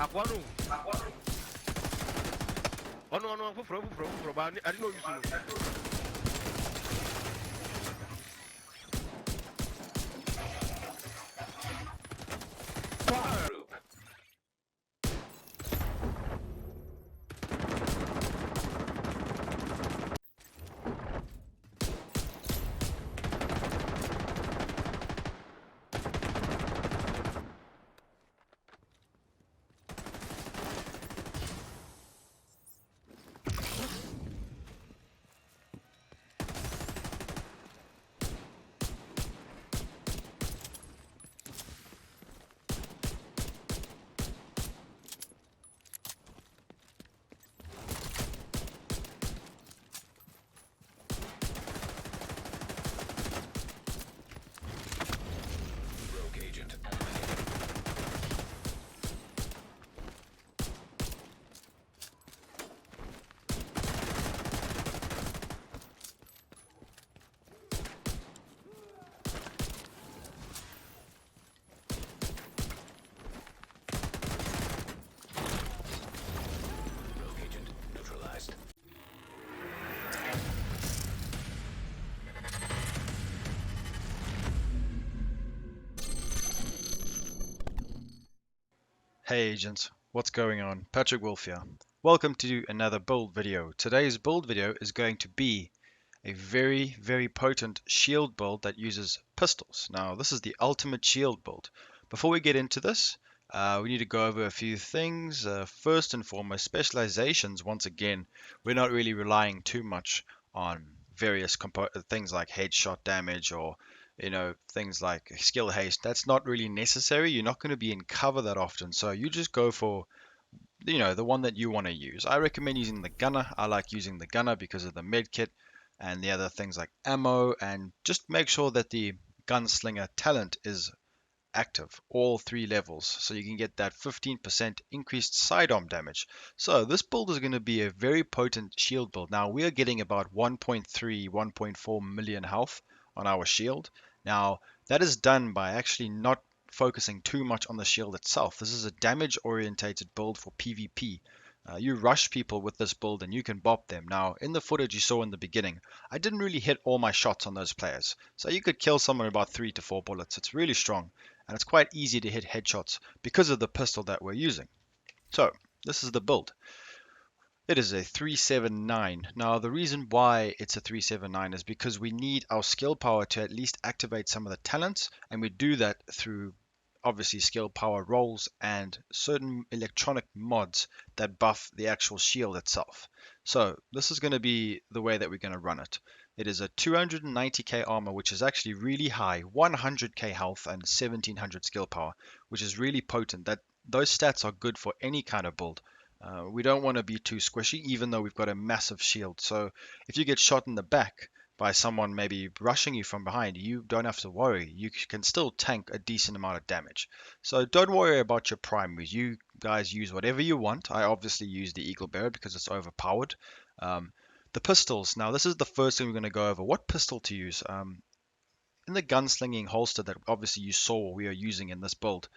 Aku aku bro, ba ari no yusu. Rogue agent eliminated. Rogue agent neutralized. Hey agents, what's going on? Patrick Wolf here. Welcome to another build video. Today's build video is going to be a very potent shield build that uses pistols. Now this is the ultimate shield build. Before we get into this, we need to go over a few things. First and foremost, specializations. Once again, we're not really relying too much on various things like headshot damage or things like skill haste. That's not really necessary. You're not going to be in cover that often, so you just go for the one that you want to use. I recommend using the gunner. I like using the gunner because of the med kit and the other things like ammo, and just make sure that the gunslinger talent is active, all three levels, so you can get that 15% increased sidearm damage. So this build is going to be a very potent shield build. Now we are getting about 1.3, 1.4 million health on our shield. Now that is done by actually not focusing too much on the shield itself. This is a damage orientated build for PvP. You rush people with this build and you can bop them. Now, in the footage you saw in the beginning, I didn't really hit all my shots on those players. So you could kill someone about 3 to 4 bullets. It's really strong. And it's quite easy to hit headshots because of the pistol that we're using. So, this is the build. It is a 379. Now, the reason why it's a 379 is because we need our skill power to at least activate some of the talents, and we do that through obviously skill power rolls and certain electronic mods that buff the actual shield itself. So this is going to be the way that we're going to run it. It is a 290k armor, which is actually really high, 100k health and 1700 skill power, which is really potent. Those stats are good for any kind of build. We don't want to be too squishy, even though we've got a massive shield. So if you get shot in the back by someone maybe rushing you from behind, you don't have to worry. You can still tank a decent amount of damage. So don't worry about your primaries. You guys use whatever you want. I obviously use the Eagle Bearer because it's overpowered. The pistols. Now this is the first thing we're going to go over. What pistol to use? In the gunslinging holster that obviously you saw we are using in this build,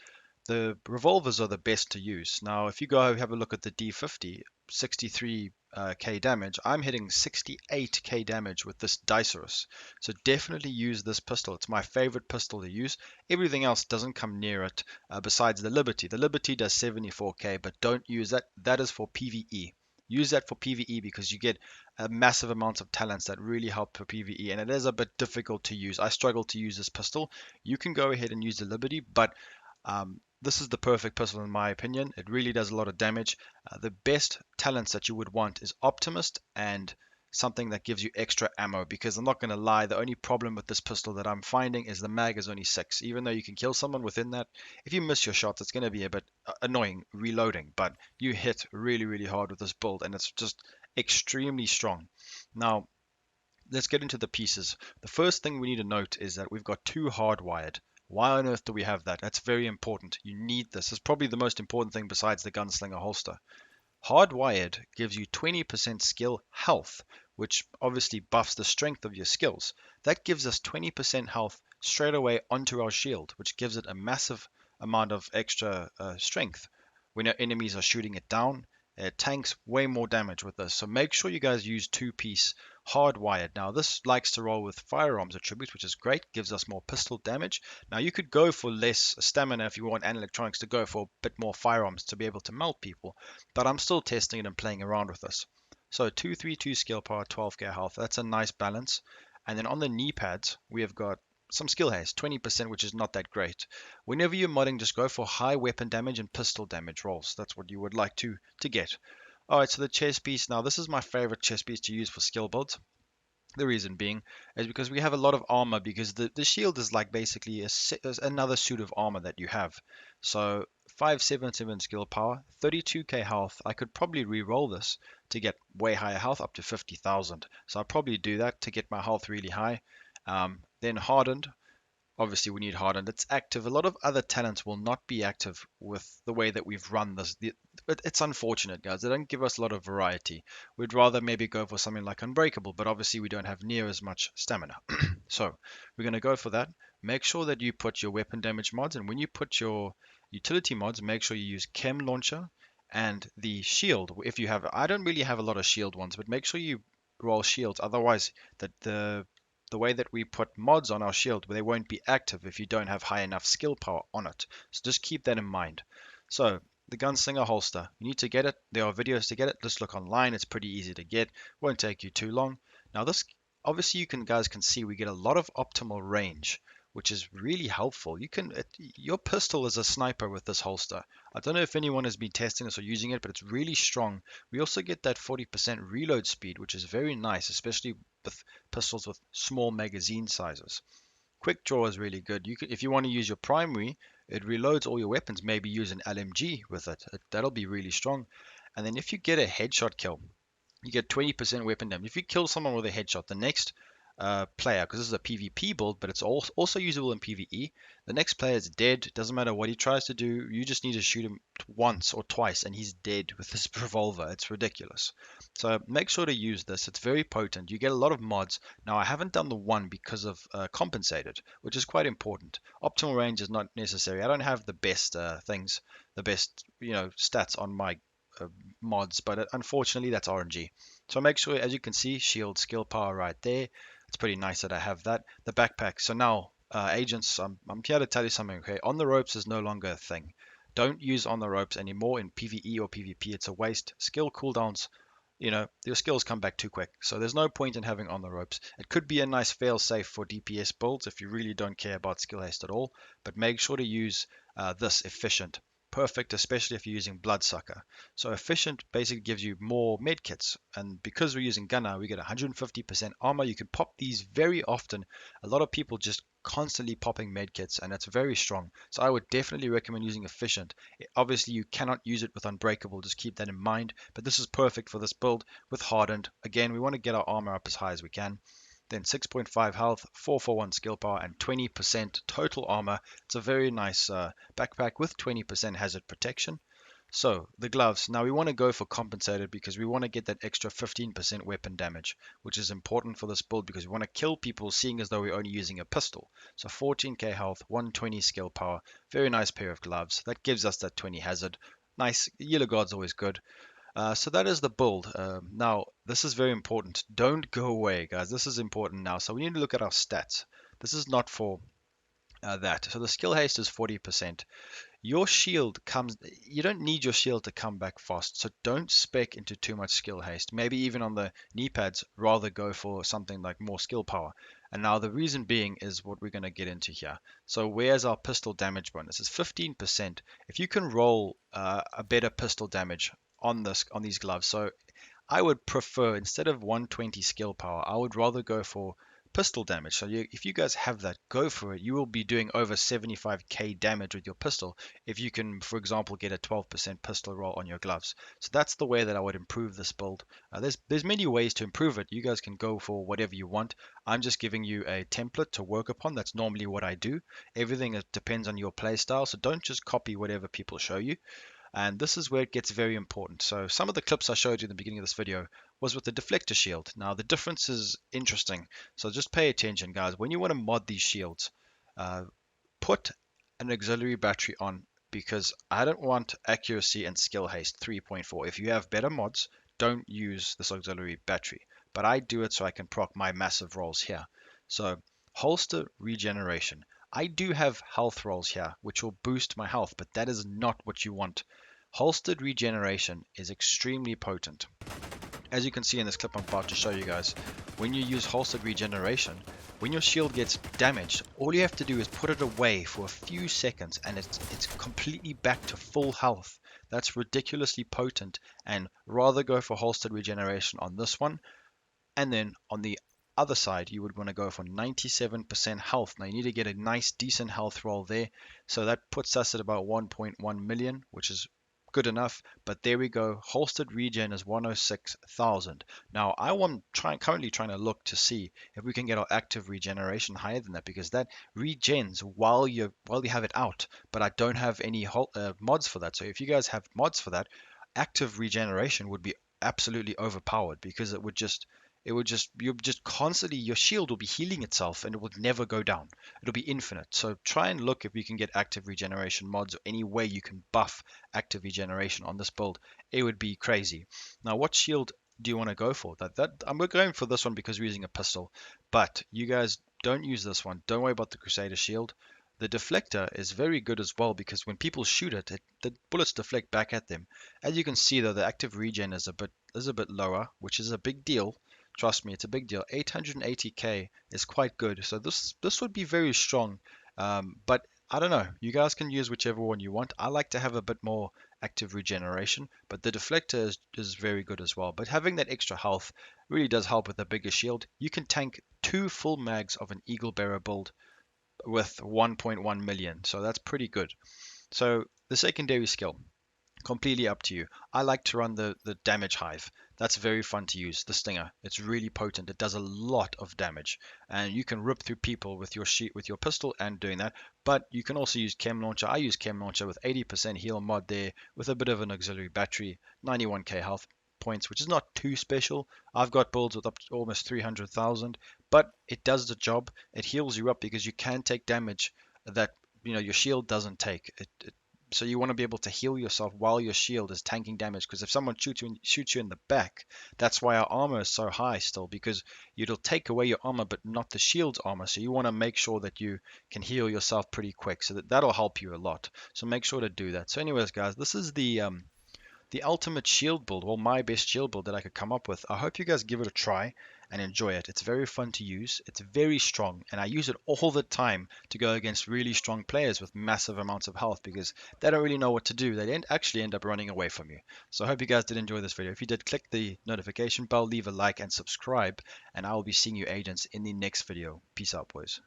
the revolvers are the best to use. Now, if you go have a look at the D50, 63k damage, I'm hitting 68k damage with this Dicerus. So definitely use this pistol. It's my favorite pistol to use. Everything else doesn't come near it besides the Liberty. The Liberty does 74k, but don't use that. That is for PvE. Use that for PvE because you get a massive amount of talents that really help for PvE, and it is a bit difficult to use. I struggle to use this pistol. You can go ahead and use the Liberty, but this is the perfect pistol in my opinion. It really does a lot of damage. The best talents that you would want is Optimist and something that gives you extra ammo, because I'm not going to lie, the only problem with this pistol that I'm finding is the mag is only 6. Even though you can kill someone within that, if you miss your shots, it's going to be a bit annoying reloading, but you hit really hard with this build and it's just extremely strong. Now, let's get into the pieces. The first thing we need to note is that we've got 2 hardwired. Why on earth do we have that? That's very important. You need this. It's probably the most important thing besides the gunslinger holster. Hardwired gives you 20% skill health, which obviously buffs the strength of your skills. That gives us 20% health straight away onto our shield, which gives it a massive amount of extra strength. when our enemies are shooting it down. It tanks way more damage with this. So make sure you guys use two-piece hardwired. Now this likes to roll with firearms attributes, which is great, gives us more pistol damage. Now you could go for less stamina if you want, and electronics to go for a bit more firearms to be able to melt people, but I'm still testing it and playing around with this. So 232 skill power, 12k health, that's a nice balance. And then on the knee pads we have got some skill haste, 20%, which is not that great. Whenever you're modding, just go for high weapon damage and pistol damage rolls. That's what you would like to get. Alright, so the chest piece. Now this is my favorite chest piece to use for skill builds. The reason being is because we have a lot of armor, because the shield is like basically another suit of armor that you have. So 577 skill power, 32k health. I could probably re-roll this to get way higher health, up to 50,000. So I'll probably do that to get my health really high. Then hardened. Obviously, we need hardened. It's active. A lot of other talents will not be active with the way that we've run this. It's unfortunate, guys. They don't give us a lot of variety. We'd rather maybe go for something like Unbreakable, but obviously we don't have near as much stamina. So we're going to go for that. Make sure that you put your weapon damage mods, and when you put your utility mods, make sure you use Chem Launcher and the shield. If you have, I don't really have a lot of shield ones, but make sure you roll shields. Otherwise, the way that we put mods on our shield, they won't be active if you don't have high enough skill power on it. So just keep that in mind. So the Gunslinger holster, you need to get it. There are videos to get it. Just look online. It's pretty easy to get. Won't take you too long. Now this, obviously you guys can see we get a lot of optimal range, which is really helpful. Your pistol is a sniper with this holster. I don't know if anyone has been testing this or using it, but it's really strong. We also get that 40% reload speed, which is very nice, especially with pistols with small magazine sizes. Quick draw is really good. If you want to use your primary, it reloads all your weapons. Maybe use an LMG with it. That'll be really strong. And then if you get a headshot kill, you get 20% weapon damage. If you kill someone with a headshot, the next player, because this is a PvP build, but it's also usable in PvE. The next player is dead. Doesn't matter what he tries to do. You just need to shoot him once or twice, and he's dead with this revolver. It's ridiculous. So make sure to use this. It's very potent. You get a lot of mods. Now, I haven't done the one because of compensated, which is quite important. Optimal range is not necessary. I don't have the best things, the best stats on my mods, but unfortunately that's RNG. So make sure, as you can see, shield skill power right there. It's pretty nice that I have that. The backpack. So now, agents, I'm here to tell you something. Okay, on the ropes is no longer a thing. Don't use on the ropes anymore in PvE or PvP. It's a waste. Skill cooldowns, your skills come back too quick. So there's no point in having on the ropes. It could be a nice fail safe for DPS builds if you really don't care about skill haste at all. But make sure to use this efficient. Perfect, especially if you're using Bloodsucker. So efficient basically gives you more medkits, and because we're using Gunner, we get 150% armor. You can pop these very often. A lot of people just constantly popping medkits, and it's very strong. So I would definitely recommend using efficient. Obviously, you cannot use it with Unbreakable. Just keep that in mind. But this is perfect for this build with Hardened. Again, we want to get our armor up as high as we can. Then 6.5 health, 441 skill power, and 20% total armor. It's a very nice backpack with 20% hazard protection. So the gloves. Now we want to go for compensated because we want to get that extra 15% weapon damage, which is important for this build because we want to kill people seeing as though we're only using a pistol. So 14k health, 120 skill power. Very nice pair of gloves. That gives us that 20 hazard. Nice. Yellow guard's always good. So that is the build. Now, this is very important. Don't go away, guys. This is important now. So we need to look at our stats. This is not for that. So the skill haste is 40%. Your shield comes, you don't need your shield to come back fast. So don't spec into too much skill haste. Maybe even on the knee pads, rather go for something like more skill power. And now the reason being is what we're going to get into here. So where's our pistol damage bonus? It's 15%. If you can roll a better pistol damage on these gloves. So I would prefer, instead of 120 skill power, I would rather go for pistol damage. So if you guys have that, go for it. You will be doing over 75k damage with your pistol if you can, for example, get a 12% pistol roll on your gloves. So that's the way that I would improve this build. There's many ways to improve it. You guys can go for whatever you want. I'm just giving you a template to work upon. That's normally what I do. Everything depends on your playstyle, so don't just copy whatever people show you. And this is where it gets very important. So some of the clips I showed you in the beginning of this video was with the deflector shield. Now the difference is interesting. So just pay attention, guys. When you want to mod these shields, put an auxiliary battery on because I don't want accuracy and skill haste 3.4. If you have better mods, don't use this auxiliary battery. But I do it so I can proc my massive rolls here. So holster regeneration. I do have health rolls here, which will boost my health, but that is not what you want. Holstered regeneration is extremely potent. As you can see in this clip I'm about to show you guys, when you use holstered regeneration, when your shield gets damaged, all you have to do is put it away for a few seconds and it's completely back to full health. That's ridiculously potent, and rather go for holstered regeneration on this one, and then on the other side you would want to go for 97% health. Now you need to get a nice decent health roll there, so that puts us at about 1.1 million, which is good enough. But there we go, holstered regen is 106,000. Now currently trying to look to see if we can get our active regeneration higher than that, because that regens while you have it out, but I don't have any mods for that. So if you guys have mods for that, active regeneration would be absolutely overpowered, because you'll just constantly, your shield will be healing itself and it will never go down. It'll be infinite. So try and look if you can get active regeneration mods or any way you can buff active regeneration on this build. It would be crazy. Now, what shield do you want to go for? I'm going for this one because we're using a pistol, but you guys don't use this one. Don't worry about the Crusader shield. The deflector is very good as well, because when people shoot it, the bullets deflect back at them. As you can see though, the active regen is a bit lower, which is a big deal. Trust me, it's a big deal. 880k is quite good. So this would be very strong. But I don't know. You guys can use whichever one you want. I like to have a bit more active regeneration, but the deflector is very good as well. But having that extra health really does help with a bigger shield. You can tank 2 full mags of an Eagle Bearer build with 1.1 million. So that's pretty good. So the secondary skill, completely up to you. I like to run the damage hive. That's very fun to use. The stinger, it's really potent. It does a lot of damage, and you can rip through people with your pistol and doing that. But you can also use chem launcher. I use chem launcher with 80% heal mod there, with a bit of an auxiliary battery, 91k health points, which is not too special. I've got builds with up to almost 300,000, but it does the job. It heals you up because you can take damage that your shield doesn't take. So you want to be able to heal yourself while your shield is tanking damage, because if someone shoots you in the back, that's why our armor is so high still, because it'll take away your armor but not the shield's armor. So you want to make sure that you can heal yourself pretty quick, so that'll help you a lot. So make sure to do that. So anyways guys, this is the ultimate shield build, well, my best shield build that I could come up with. I hope you guys give it a try and enjoy it. It's very fun to use. It's very strong, and I use it all the time to go against really strong players with massive amounts of health, because they don't really know what to do. They actually end up running away from you. So I hope you guys did enjoy this video. If you did, click the notification bell, leave a like and subscribe, and I will be seeing you agents in the next video. Peace out, boys.